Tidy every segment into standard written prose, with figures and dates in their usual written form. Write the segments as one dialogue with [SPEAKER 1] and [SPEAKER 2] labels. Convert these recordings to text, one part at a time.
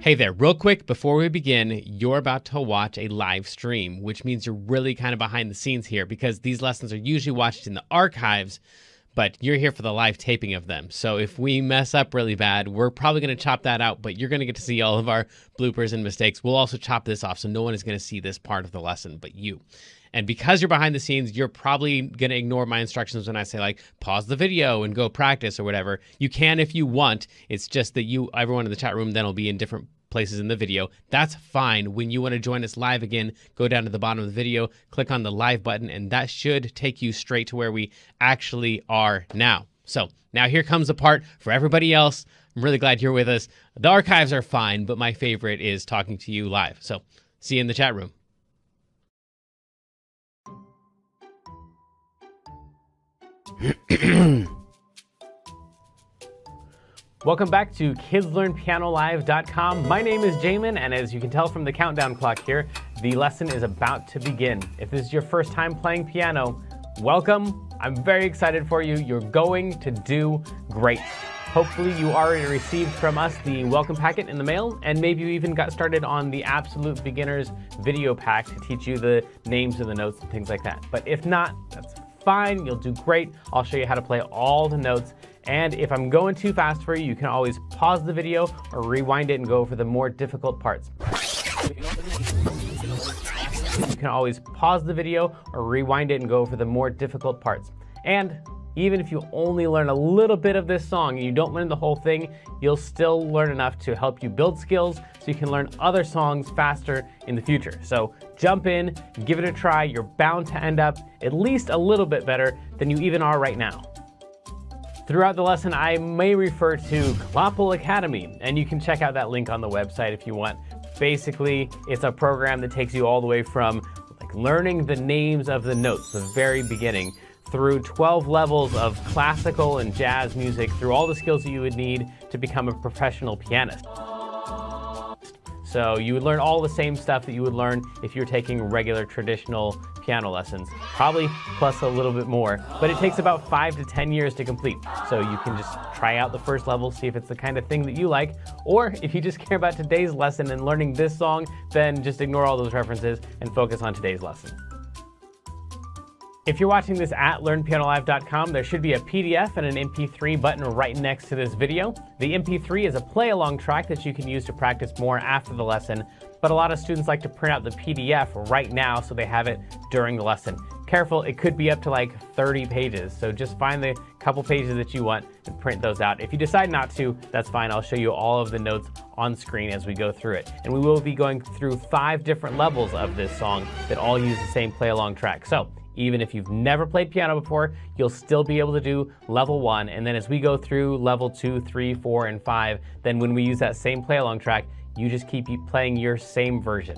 [SPEAKER 1] Hey there, real quick before we begin, you're about to watch a live stream, which means you're really kind of behind the scenes here because these lessons are usually watched in the archives, but you're here for the live taping of them. So if we mess up really bad, we're probably going to chop that out, but you're going to get to see all of our bloopers and mistakes. We'll also chop this off, so no one is going to see this part of the lesson but you. And because you're behind the scenes, you're probably going to ignore my instructions when I say, like, pause the video and go practice or whatever. You can if you want. It's just that everyone in the chat room then will be in different places in the video. That's fine. When you want to join us live again, go down to the bottom of the video, click on the live button, and that should take you straight to where we actually are now. So now here comes the part for everybody else. I'm really glad you're with us. The archives are fine, but my favorite is talking to you live. So see you in the chat room. Welcome back to KidsLearnPianoLive.com. My name is Jamin, and as you can tell from the countdown clock here, the lesson is about to begin. If this is your first time playing piano, welcome. I'm very excited for you. You're going to do great. Hopefully you already received from us the welcome packet in the mail, and maybe you even got started on the Absolute Beginners video pack to teach you the names of the notes and things like that. But if not, that's fine. You'll do great. I'll show you how to play all the notes. And if I'm going too fast for you, you can always pause the video or rewind it and go over the more difficult parts. You can always pause the video or rewind it and go over the more difficult parts. And even if you only learn a little bit of this song and you don't learn the whole thing, you'll still learn enough to help you build skills so you can learn other songs faster in the future. So jump in, give it a try. You're bound to end up at least a little bit better than you even are right now. Throughout the lesson, I may refer to Klopple Academy, and you can check out that link on the website if you want. Basically, it's a program that takes you all the way from learning the names of the notes, the very beginning, through 12 levels of classical and jazz music, through all the skills that you would need to become a professional pianist. So you would learn all the same stuff that you would learn if you're taking regular traditional piano lessons, probably plus a little bit more, but it takes about 5 to 10 years to complete. So you can just try out the first level, see if it's the kind of thing that you like, or if you just care about today's lesson and learning this song, then just ignore all those references and focus on today's lesson. If you're watching this at LearnPianoLive.com, there should be a PDF and an MP3 button right next to this video. The MP3 is a play-along track that you can use to practice more after the lesson, but a lot of students like to print out the PDF right now so they have it during the lesson. Careful, it could be up to like 30 pages, so just find the couple pages that you want and print those out. If you decide not to, that's fine. I'll show you all of the notes on screen as we go through it. And we will be going through 5 different levels of this song that all use the same play-along track. So even if you've never played piano before, you'll still be able to do level 1. And then as we go through level 2, 3, 4, and 5, then when we use that same play-along track, you just keep playing your same version.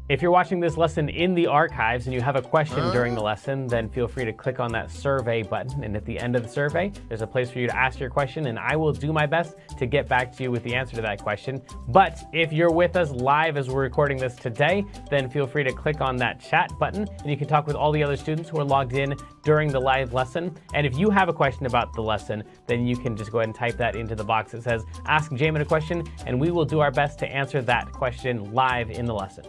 [SPEAKER 1] If you're watching this lesson in the archives and you have a question during the lesson, then feel free to click on that survey button. And at the end of the survey, there's a place for you to ask your question, and I will do my best to get back to you with the answer to that question. But if you're with us live as we're recording this today, then feel free to click on that chat button, and you can talk with all the other students who are logged in during the live lesson. And if you have a question about the lesson, then you can just go ahead and type that into the box that says, Ask Jamin a Question, and we will do our best to answer that question live in the lesson.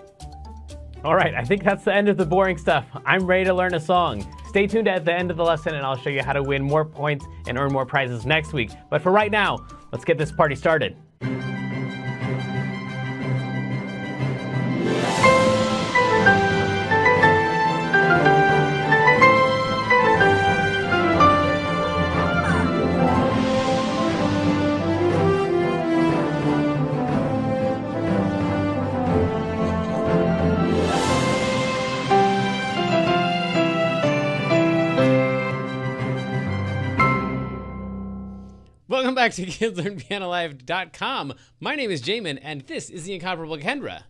[SPEAKER 1] All right, I think that's the end of the boring stuff. I'm ready to learn a song. Stay tuned at the end of the lesson and I'll show you how to win more points and earn more prizes next week. But for right now, let's get this party started. Welcome back to KidsLearnPianoLive.com. My name is Jamin, and this is the incomparable Kendra.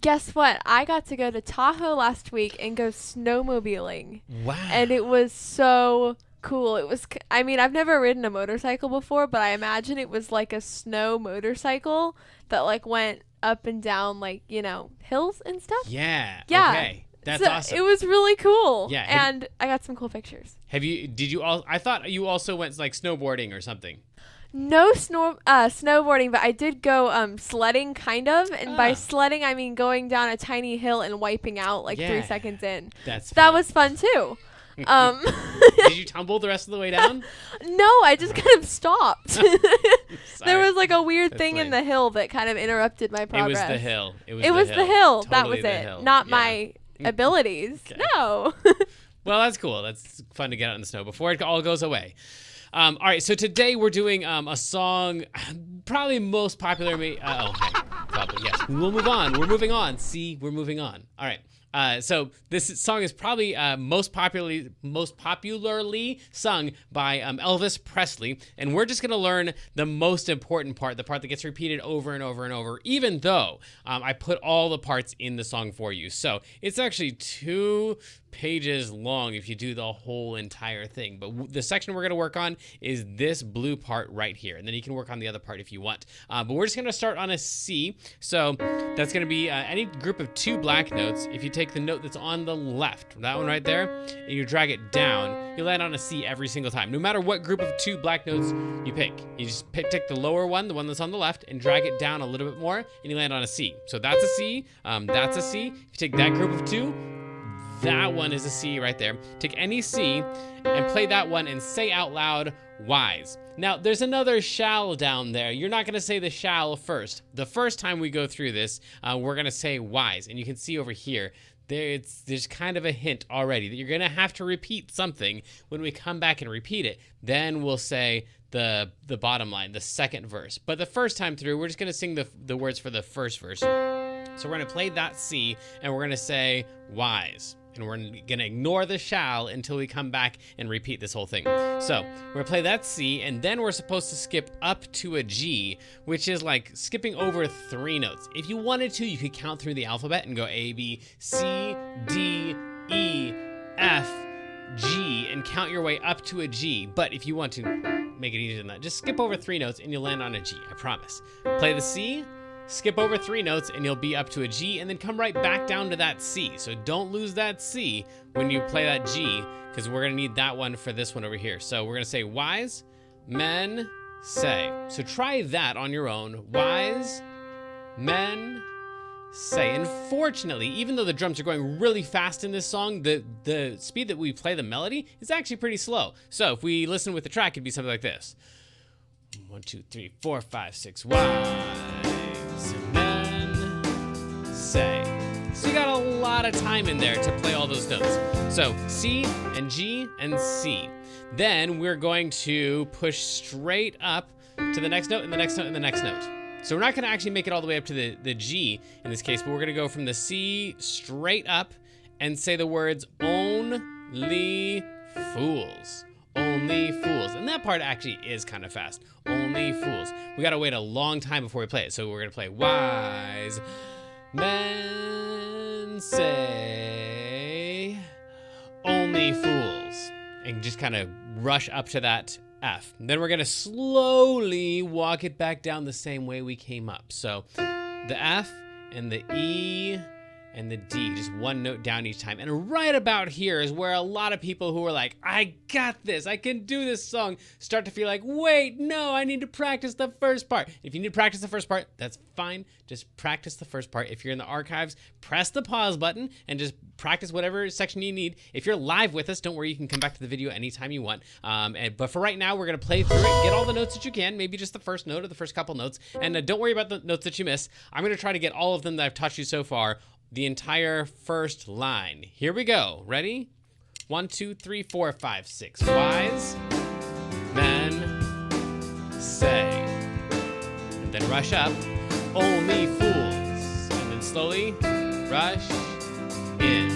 [SPEAKER 2] Guess what? I got to go to Tahoe last week and go snowmobiling.
[SPEAKER 1] Wow.
[SPEAKER 2] And it was so cool. It was, I mean, I've never ridden a motorcycle before, but I imagine it was like a snow motorcycle that like went up and down like, you know, hills and stuff.
[SPEAKER 1] Yeah.
[SPEAKER 2] Yeah.
[SPEAKER 1] Okay. That's
[SPEAKER 2] so
[SPEAKER 1] awesome.
[SPEAKER 2] It was really cool.
[SPEAKER 1] Yeah.
[SPEAKER 2] And I got some cool pictures.
[SPEAKER 1] I thought you also went like snowboarding or something.
[SPEAKER 2] No snowboarding, but I did go sledding, kind of. And by
[SPEAKER 3] Ah.
[SPEAKER 2] sledding, I mean going down a tiny hill and wiping out like 3
[SPEAKER 3] Yeah.
[SPEAKER 2] seconds in.
[SPEAKER 3] That's
[SPEAKER 2] That
[SPEAKER 3] fun.
[SPEAKER 2] was fun too. Um,
[SPEAKER 3] Did you tumble the rest of the way down?
[SPEAKER 2] no, I just kind of stopped. There
[SPEAKER 3] Sorry.
[SPEAKER 2] was like a weird
[SPEAKER 3] That's
[SPEAKER 2] thing in
[SPEAKER 3] funny.
[SPEAKER 2] the hill that kind of interrupted my
[SPEAKER 3] It
[SPEAKER 2] progress.
[SPEAKER 3] was the hill. It was,
[SPEAKER 2] It was the hill. That
[SPEAKER 3] Totally
[SPEAKER 2] was
[SPEAKER 3] the
[SPEAKER 2] it.
[SPEAKER 3] hill.
[SPEAKER 2] Not
[SPEAKER 3] Yeah.
[SPEAKER 2] my abilities.
[SPEAKER 3] Okay.
[SPEAKER 2] No.
[SPEAKER 3] Well, that's cool. That's fun to get out in the snow before it all goes away. All right, so today we're doing a song probably most popular. Probably, yes. We'll move on. We're moving on. See, we're moving on. All right. So this song is probably most popularly sung by Elvis Presley, and we're just gonna learn the most important part, the part that gets repeated over and over and over, even though I put all the parts in the song for you. So it's actually 2 pages long if you do the whole entire thing. But the section we're going to work on is this blue part right here. And then you can work on the other part if you want. But we're just going to start on a C. So that's going to be any group of 2 black notes. If you take the note that's on the left, that one right there, and you drag it down, you land on a C every single time. No matter what group of 2 black notes you pick. You just take the lower one, the one that's on the left, and drag it down a little bit more, and you land on a C. So that's a C. That's a C. If you take that group of 2, that one is a C right there. Take any C and play that one and say out loud, wise. Now, there's another shall down there. You're not going to say the shall first. The first time we go through this, we're going to say wise. And you can see over here, there's kind of a hint already that you're going to have to repeat something. When we come back and repeat it, then we'll say the bottom line, the second verse. But the first time through, we're just going to sing the words for the first verse. So we're going to play that C, and we're going to say wise. And we're going to ignore the shall until we come back and repeat this whole thing. So we're going to play that C, and then we're supposed to skip up to a G, which is like skipping over 3 notes. If you wanted to, you could count through the alphabet and go A, B, C, D, E, F, G, and count your way up to a G. But if you want to make it easier than that, just skip over 3 notes and you'll land on a G, I promise. Play the C, skip over 3 notes, and you'll be up to a G, and then come right back down to that C. So don't lose that C when you play that G, because we're going to need that one for this one over here. So we're going to say wise men say. So try that on your own. Wise men say. Unfortunately, even though the drums are going really fast in this song, the speed that we play the melody is actually pretty slow. So if we listen with the track, it'd be something like this. 1, 2, 3, 4, 5, 6. Wise men say. So you got a lot of time in there to play all those notes. So C and G and C. Then we're going to push straight up to the next note and the next note and the next note. So we're not going to actually make it all the way up to the G in this case, but we're going to go from the C straight up and say the words only fools. Only fools. And that part actually is kind of fast. Only fools. We got to wait a long time before we play it. So we're going to play wise men say only fools. And just kind of rush up to that F. And then we're going to slowly walk it back down the same way we came up. So the F and the E and the D, just 1 note down each time. And right about here is where a lot of people who are like, I got this, I can do this song, start to feel like, wait, no, I need to practice the first part. If you need to practice the first part, that's fine. Just practice the first part. If you're in the archives, press the pause button and just practice whatever section you need. If you're live with us, don't worry, you can come back to the video anytime you want. But for right now, we're going to play through it, get all the notes that you can, maybe just the first note or the first couple notes. And don't worry about the notes that you miss. I'm going to try to get all of them that I've taught you so far, the entire first line. Here we go. Ready? 1, 2, 3, 4, 5, 6. Wise men say. And then rush up. Only fools. And then slowly rush in.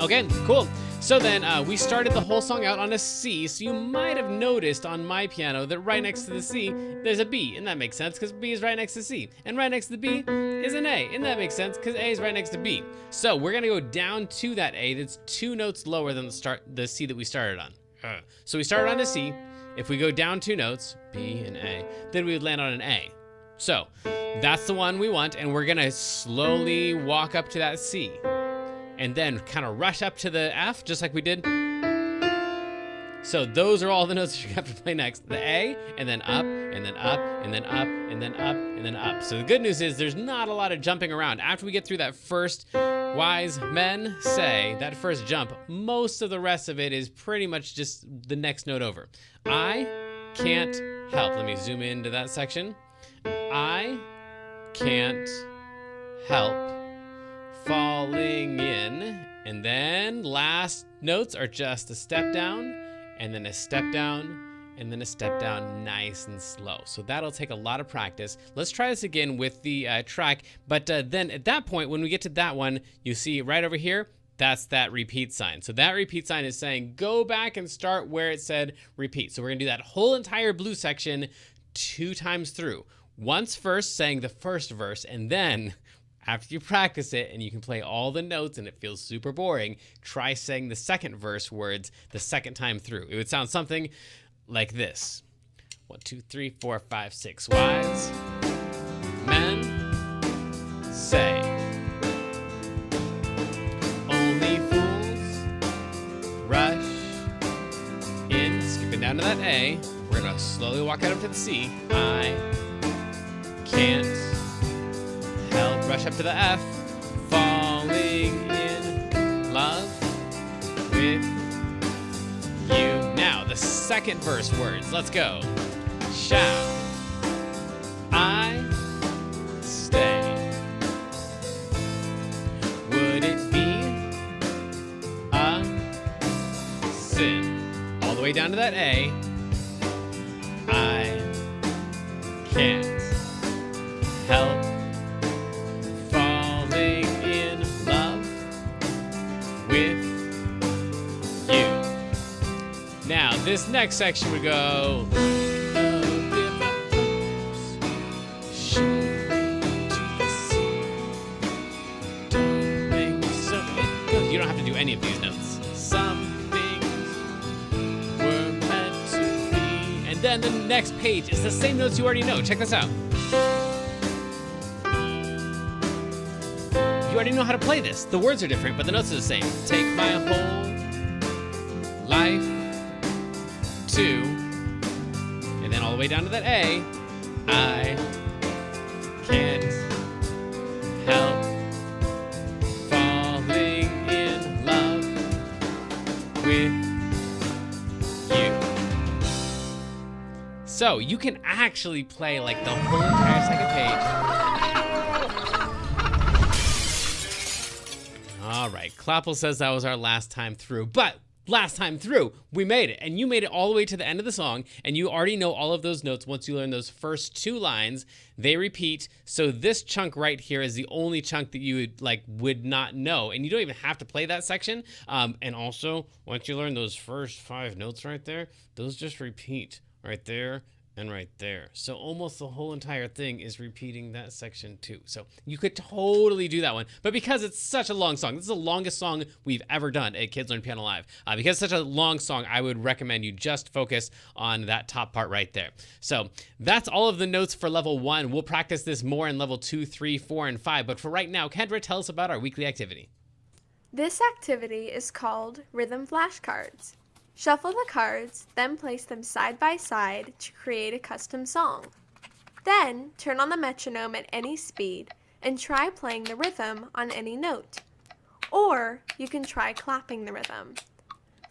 [SPEAKER 3] Okay, cool. So then we started the whole song out on a C, so you might have noticed on my piano that right next to the C, there's a B, and that makes sense because B is right next to C. And right next to the B is an A, and that makes sense because A is right next to B. So we're gonna go down to that A that's 2 notes lower than the C that we started on. So we started on a C. If we go down 2 notes, B and A, then we would land on an A. So that's the one we want, and we're gonna slowly walk up to that C. And then kind of rush up to the F, just like we did. So those are all the notes you have to play next. The A, and then up, and then up, and then up, and then up, and then up. So the good news is there's not a lot of jumping around. After we get through that first wise men say, that first jump, most of the rest of it is pretty much just the next note over. I can't help. Let me zoom into that section. I can't help falling in. And then last notes are just a step down, and then a step down, and then a step down, nice and slow. So that'll take a lot of practice. Let's try this again with the track. But then at that point, when we get to that one, you see right over here, that's that repeat sign. So that repeat sign is saying, go back and start where it said repeat. So we're gonna do that whole entire blue section 2 times through. Once first saying the first verse, and then after you practice it and you can play all the notes and it feels super boring, try saying the second verse words the second time through. It would sound something like this. 1, 2, 3, 4, 5, 6. Wise men say, only fools rush in. Skipping down to that A. We're gonna slowly walk out up to the C. I can't help. Rush up to the F. Falling in love with you. Now, the second verse words. Let's go. Shall I stay? Would it be a sin? All the way down to that A. I can't help falling in love with you. Now, this next section would go. You don't have to do any of these notes. Some things were meant to be. And then the next page is the same notes you already know. Check this out. You already know how to play this. The words are different, but the notes are the same. Take my whole life to, and then all the way down to that A. I can't help falling in love with you. So you can actually play like the whole entire second page. All right, Clapple says that was our last time through, but last time through, we made it, and you made it all the way to the end of the song, and you already know all of those notes. Once you learn those first 2 lines, they repeat. So this chunk right here is the only chunk that you would not know, and you don't even have to play that section. And also, once you learn those first 5 notes right there, those just repeat right there and right there. So almost the whole entire thing is repeating that section too. So you could totally do that one. But because it's such a long song, this is the longest song we've ever done at Kids Learn Piano Live. Because it's such a long song, I would recommend you just focus on that top part right there. So that's all of the notes for level 1. We'll practice this more in level 2, 3, 4, and 5. But for right now, Kendra, tell us about our weekly activity.
[SPEAKER 2] This activity is called Rhythm Flashcards. Shuffle the cards, then place them side by side to create a custom song. Then turn on the metronome at any speed and try playing the rhythm on any note. Or you can try clapping the rhythm.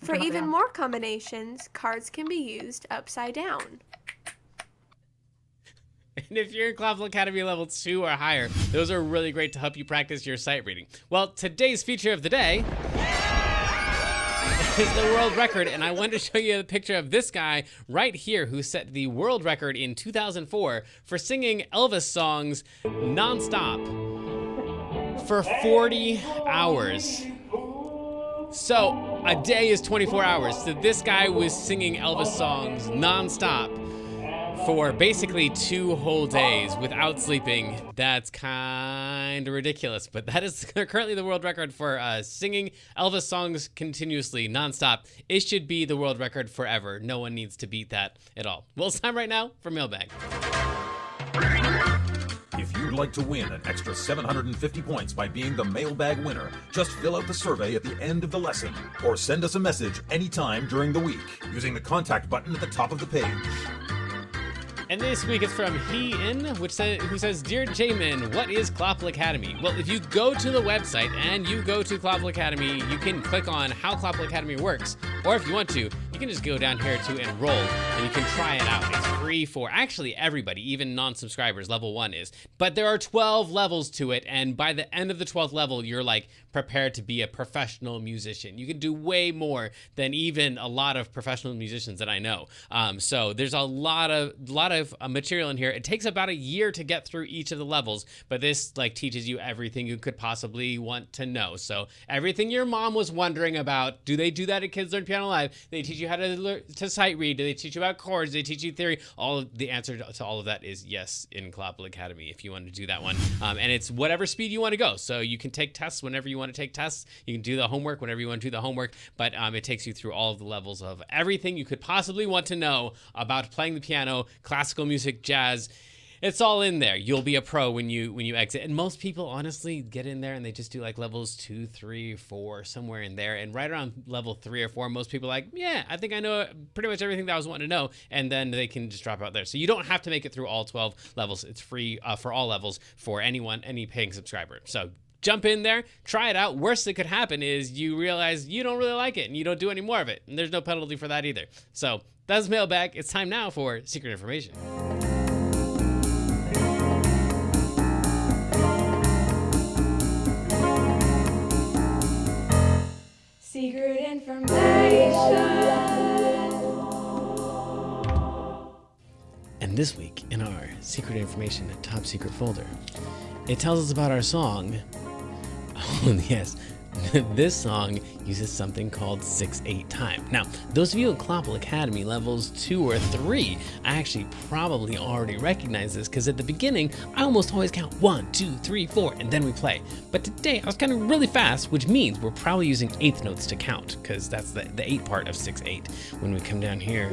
[SPEAKER 2] For even more combinations, cards can be used upside down.
[SPEAKER 3] And if you're in Clapple Academy level 2 or higher, those are really great to help you practice your sight reading. Well, today's feature of the day is the world record, and I wanted to show you a picture of this guy right here who set the world record in 2004 for singing Elvis songs nonstop for 40 hours. So a day is 24 hours. So this guy was singing Elvis songs nonstop for basically 2 whole days without sleeping. That's kind of ridiculous, but that is currently the world record for singing Elvis songs continuously, nonstop. It should be the world record forever. No one needs to beat that at all. Well, it's time right now for Mailbag.
[SPEAKER 4] If you you'd like to win an extra 750 points by being the mailbag winner, just fill out the survey at the end of the lesson or send us a message anytime during the week using the contact button at the top of the page.
[SPEAKER 3] And this week it's from who says, Dear Jamin, what is Clopple Academy? Well, if you go to the website and you go to Clopple Academy, you can click on how Clopple Academy works. Or if you want to, you can just go down here to enroll and you can try it out. It's free for actually everybody, even non-subscribers. Level 1 is. But there are 12 levels to it, and by the end of the 12th level, you're like prepared to be a professional musician. You can do way more than even a lot of professional musicians that I know. So there's a lot of material in here. It takes about a year to get through each of the levels, but this like teaches you everything you could possibly want to know. So everything your mom was wondering about, do they do that at Kids Learn Piano Live? They teach you how to sight read. Do they teach you about chords? Do they teach you theory? All of the answer to all of that is yes in Clopple Academy if you want to do that one. And it's whatever speed you want to go. So you can take tests whenever you want to take tests. You can do the homework whenever you want to do the homework, but it takes you through all of the levels of everything you could possibly want to know about playing the piano, classical music, jazz. It's all in there. You'll be a pro when you exit. And most people honestly get in there and they just do like levels 2, 3, 4, somewhere in there. And right around level 3 or 4, most people are like, yeah, I think I know pretty much everything that I was wanting to know. And then they can just drop out there. So you don't have to make it through all 12 levels. It's free for all levels for any paying subscriber. So jump in there, try it out. Worst that could happen is you realize you don't really like it and you don't do any more of it. And there's no penalty for that either. So that's Mailbag. It's time now for Secret Information.
[SPEAKER 5] Secret information.
[SPEAKER 3] And this week in our Secret Information and Top Secret folder, it tells us about our song. Oh, yes. This song uses something called 6/8 time. Now, those of you at Clopple Academy levels 2 or 3 actually probably already recognize this because at the beginning, I almost always count 1, 2, 3, 4, and then we play. But today, I was counting really fast, which means we're probably using eighth notes to count because that's the 8 part of 6/8. When we come down here,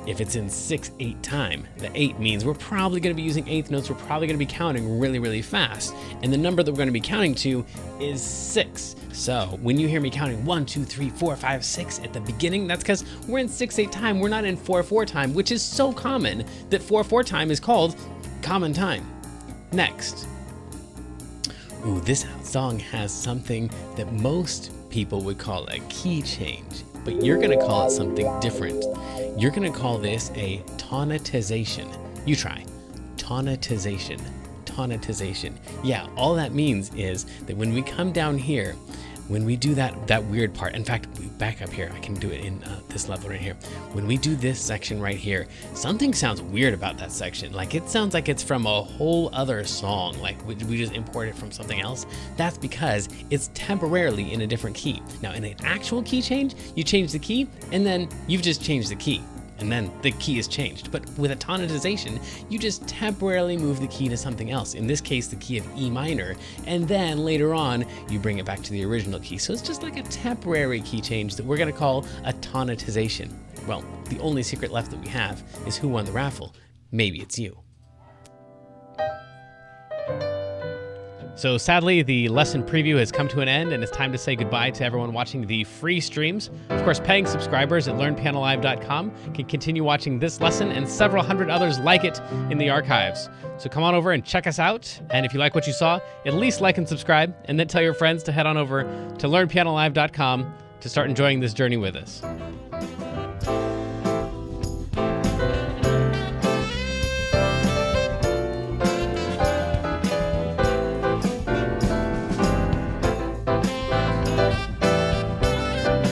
[SPEAKER 3] if it's in 6/8 time, the 8 means we're probably going to be using eighth notes. We're probably going to be counting really, really fast. And the number that we're going to be counting to is 6. So when you hear me counting 1, 2, 3, 4, 5, 6 at the beginning, that's because we're in 6/8 time. We're not in 4/4 time, which is so common that 4/4 time is called common time. Next. Ooh, this song has something that most people would call a key change, but you're going to call it something different. You're going to call this a tonitization. You try. Tonitization. Tonitization. Yeah, all that means is that when we come down here, when we do that weird part, in fact, back up here, I can do it in this level right here. When we do this section right here, something sounds weird about that section. Like it sounds like it's from a whole other song. Like we just import it from something else. That's because it's temporarily in a different key. Now in an actual key change, you change the key and then you've just changed the key. And then the key is changed. But with a tonitization, you just temporarily move the key to something else. In this case, the key of E minor. And then later on, you bring it back to the original key. So it's just like a temporary key change that we're going to call a tonitization. Well, the only secret left that we have is who won the raffle. Maybe it's you. So sadly, the lesson preview has come to an end, and it's time to say goodbye to everyone watching the free streams. Of course, paying subscribers at learnpianolive.com can continue watching this lesson and several hundred others like it in the archives. So come on over and check us out, and if you like what you saw, at least like and subscribe, and then tell your friends to head on over to learnpianolive.com to start enjoying this journey with us.